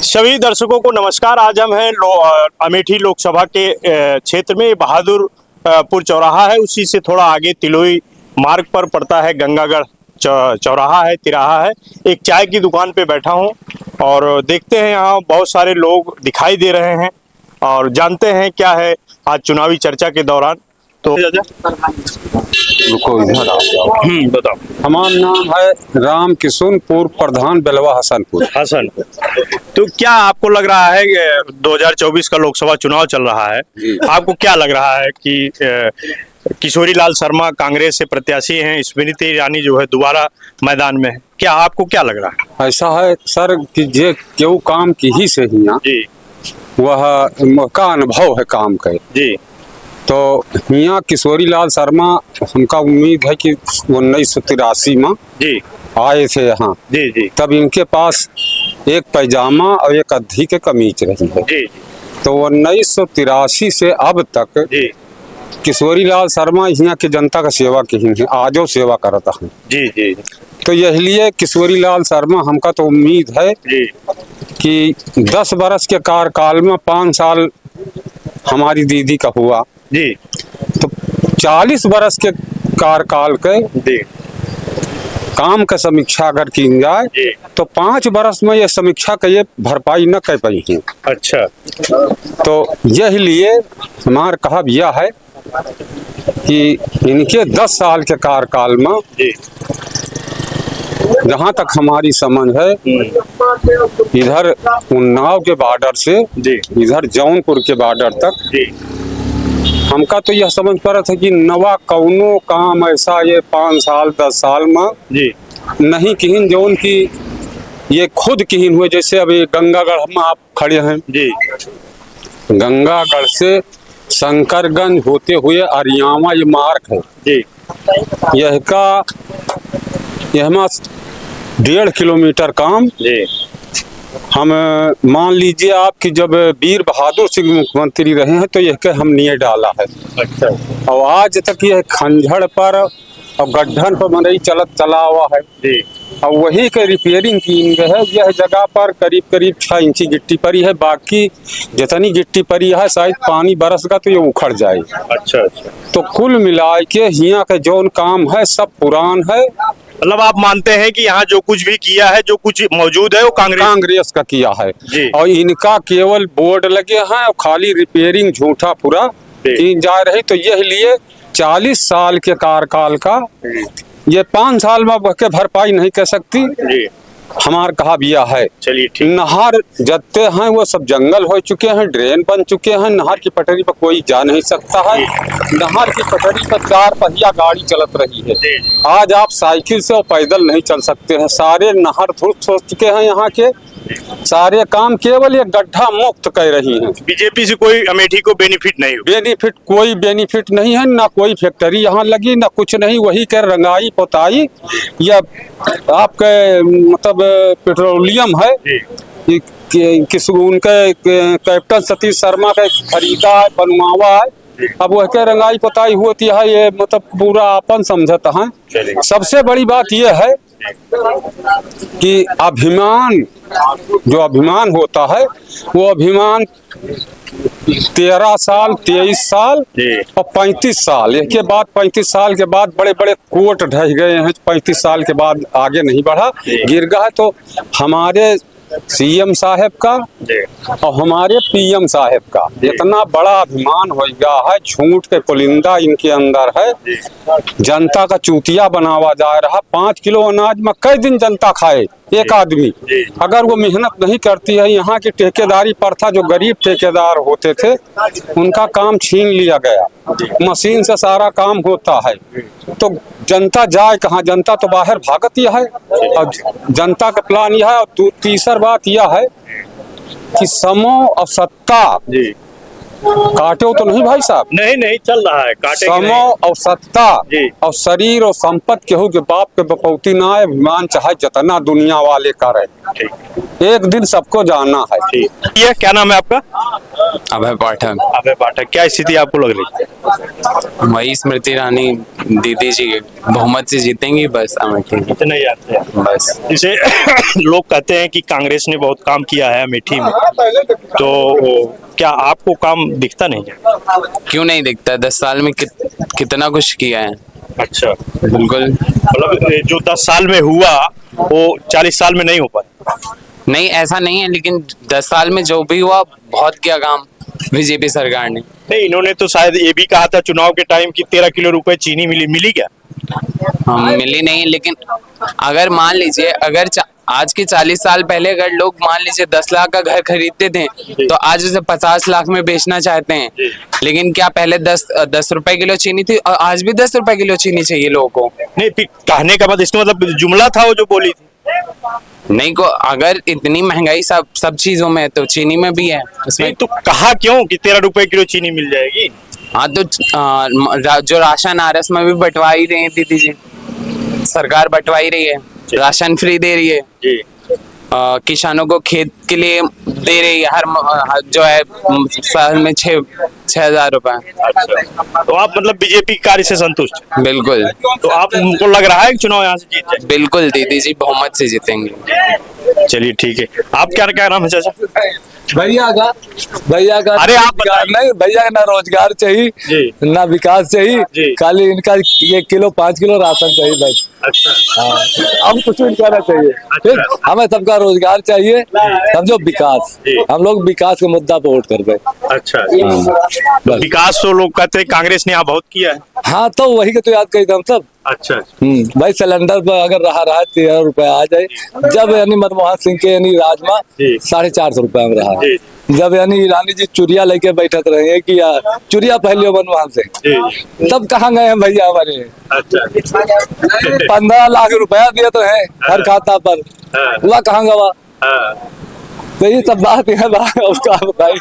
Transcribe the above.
सभी दर्शकों को नमस्कार। आज हम हैं अमेठी लोकसभा के क्षेत्र में बहादुरपुर चौराहा है, उसी से थोड़ा आगे तिलोई मार्ग पर पड़ता है गंगागढ़ चौराहा है, तिराहा है। एक चाय की दुकान पे बैठा हूँ और देखते हैं यहाँ बहुत सारे लोग दिखाई दे रहे हैं और जानते हैं क्या है आज चुनावी चर्चा के दौरान। तो रुको इधर आओ। बताओ। हमारा नाम है राम किशुन, पूर्व प्रधान बेलवा हसनपुर। तो क्या आपको लग रहा है 2024 का लोकसभा चुनाव चल रहा है, आपको क्या लग रहा है कि किशोरी लाल शर्मा कांग्रेस से प्रत्याशी हैं, स्मृति ईरानी जो है दोबारा मैदान में है, क्या आपको क्या लग रहा है? ऐसा है सर कि जे क्यों काम की ही से ही जी, वह का अनुभव है काम का जी। तो यहाँ किशोरी लाल शर्मा, हमका उम्मीद है कि 1983 में जी आए थे यहाँ। जी जी तब इनके पास एक पैजामा और एक अद्धी के कमीज रही है। जी। तो 1983 से अब तक जी किशोरी लाल शर्मा यहाँ की जनता का सेवा की है, आजो सेवा करता है। जी जी तो यही लिए किशोरी लाल शर्मा, हमका तो उम्मीद है जी कि 10 बरस के कार्यकाल में 5 साल हमारी दीदी का हुआ, जी। तो 40 बरस के कार्यकाल के जी काम का समीक्षा अगर की जाए जी। तो 5 बरस में ये समीक्षा का ये भरपाई न कर पाई है। अच्छा। तो यही लिए हमारा कहा यह है कि इनके 10 साल के कार्यकाल में जी जहाँ तक हमारी समझ है, इधर उन्नाव के बॉर्डर से जी इधर जौनपुर के बॉर्डर तक जी हमका तो यह समझ पड़ा था कि नवा कौनो काम ऐसा ये 5 साल 10 साल में जी नहीं किहिन जौन की ये खुद किहिन हुए। जैसे अभी गंगागढ़ में आप खड़े हैं, जी गंगागढ़ से शंकरगंज होते हुए अरियामा ये मार्ग है, जी यह का यह 1.5 किलोमीटर काम जी। हम मान लीजिए आप कि जब वीर बहादुर सिंह मुख्यमंत्री रहे हैं तो यह के हमने डाला है। अच्छा। और आज तक यह खंजड़ पर और गड्ढन पर मनई चला हुआ है जी। और वही के रिपेयरिंग की है। यह जगह पर करीब करीब 6 इंची गिट्टी पड़ी है, बाकी जितनी गिट्टी पड़ी है शायद पानी बरसगा तो ये उखड़ जाए। अच्छा अच्छा। तो कुल मिला के यहाँ का जौन काम है सब पुरान है। मतलब आप मानते हैं कि यहाँ जो कुछ भी किया है, जो कुछ मौजूद है वो कांग्रेस का किया है जी। और इनका केवल बोर्ड लगे हैं और खाली रिपेयरिंग झूठा पूरा की जा रही। तो यह लिए 40 साल के कार्यकाल का ये 5 साल में के भरपाई नहीं कर सकती जी। हमार कहा बिया है। चलिए ठीक। नहर जत्ते हैं वो सब जंगल हो चुके हैं, ड्रेन बन चुके हैं, नहर की पटरी पर कोई जा नहीं सकता है। नहर की पटरी पर 4 पहिया गाड़ी चलत रही है। आज आप साइकिल से और पैदल नहीं चल सकते हैं। सारे नहर ध्वस्त हो चुके हैं, यहाँ के सारे काम केवल ये गड्ढा मुक्त कर रही हैं। बीजेपी से कोई अमेठी को बेनिफिट नहीं हो। कोई बेनिफिट नहीं है, ना कोई फैक्ट्री यहाँ लगी ना कुछ नहीं। वही के रंगाई पोताई या आपके मतलब पेट्रोलियम है किस उनके कैप्टन सतीश शर्मा का खरीदा है, बनवावा है। अब वह के रंगाई पोताई होती है, ये मतलब पूरा अपन समझता है। सबसे बड़ी बात यह है कि अभिमान जो अभिमान होता है वो अभिमान 13 साल 23 साल और 35 साल, इसके बाद 35 साल के बाद बड़े बड़े कोट ढह गए हैं। 35 साल के बाद आगे नहीं बढ़ा, गिर गया। तो हमारे सीएम साहब का और हमारे पीएम साहब का इतना बड़ा अभिमान हो गया है, झूठ के पुलिंदा इनके अंदर है। जनता का चूतिया बनावा जा रहा। 5 किलो अनाज में कई दिन जनता खाए एक आदमी, अगर वो मेहनत नहीं करती है। यहाँ की ठेकेदारी प्रथा, जो गरीब ठेकेदार होते थे उनका काम छीन लिया गया, मशीन से सारा काम होता है। तो जनता जाए कहाँ? जनता तो बाहर भागत यह है। और जनता का प्लान यह है। और तीसरा बात यह है कि समो और सत्ता काटे तो नहीं भाई साहब, नहीं चल रहा है काटे। समो और सत्ता और शरीर और संपत्ति केहू के बाप के बपौती ना है। अभिमान चाहे जितना दुनिया वाले करे, एक दिन सबको जाना है। ये क्या नाम है आपका? अभय पाठक। अभय पाठक, क्या स्थिति आपको लग रही है? वही स्मृति ईरानी दीदी जी बहुमत से जीतेंगी बस अमेठी में। इतना ही आते हैं बस जिसे लोग कहते हैं कि कांग्रेस ने बहुत काम किया है अमेठी में, तो क्या आपको काम दिखता नहीं है? क्यों नहीं दिखता, 10 साल में कितना कुछ किया है। अच्छा, बिल्कुल मतलब जो 10 साल में हुआ वो 40 साल में नहीं हो पाया। नहीं, ऐसा नहीं है, लेकिन 10 साल में जो भी हुआ बहुत किया काम बीजेपी सरकार ने। नहीं, इन्होंने तो शायद ये भी कहा था चुनाव के टाइम की 13 किलो रुपए चीनी मिली क्या? मिली नहीं, लेकिन अगर मान लीजिए आज के 40 साल पहले अगर लोग मान लीजिए 10 लाख का घर खरीदते थे तो आज उसे 50 लाख में बेचना चाहते हैं। लेकिन क्या पहले 10 रुपए किलो चीनी थी और आज भी 10 रुपए किलो चीनी चाहिए लोगों को? नहीं, फिर कहने का मतलब इसका मतलब जुमला था वो जो बोली थी। नहीं को अगर इतनी महंगाई सब चीजों में है तो चीनी में भी है उसमें। नहीं, तो कहा क्यों कि 13 रुपए किलो चीनी मिल जाएगी? हाँ तो जो राशन आ रहा है उसमें भी बंटवा ही रही है दीदी जी, सरकार बंटवा ही रही है, राशन फ्री दे रही है जी। किसानों को खेत के लिए दे रही है हर जो है साल में 6,000 रुपए। अच्छा, तो आप मतलब बीजेपी कार्य से संतुष्ट हैं? बिल्कुल तो आपको लग रहा है कि चुनाव यहाँ से जीत जाए? बिल्कुल दीदी जी बहुमत से जीतेंगे। चलिए ठीक है। आप क्या नाम है चाचा? भैया का अरे आप रोजगार नहीं, भैया का ना रोजगार चाहिए जी। ना विकास जी। चाहिए, खाली इनका 1 किलो 5 किलो राशन चाहिए बस। अच्छा, हाँ, हम कुछ नहीं कहना चाहिए, ठीक? हमें सबका रोजगार चाहिए, समझो विकास। जी। हम लोग विकास के मुद्दा पे वोट कर रहे हैं। अच्छा। बस। विकास तो लोग कहते हैं कांग्रेस ने यहाँ बहुत किया है। हाँ तो वही के तो याद कही हम सब। अच्छा। भाई सिलेंडर पर अगर रहा 13 रुपए आ जाए, जब यानी मनमोहन सिंह के यानी राजमा जी। 450 रुपए में रहा, जी। जब यानी ईरानी जी चुरिया लेके बैठक रहे हैं कि चुरिया पहले मनमोहन सिंह, जी। तब कहाँ गए हैं भैया हमारे? अच्छा। 15 लाख रुपया दिए तो है हर खाता पर, हाँ। हुआ कहाँ गवा? हाँ। तो ये सब बात है, उसका बताइए।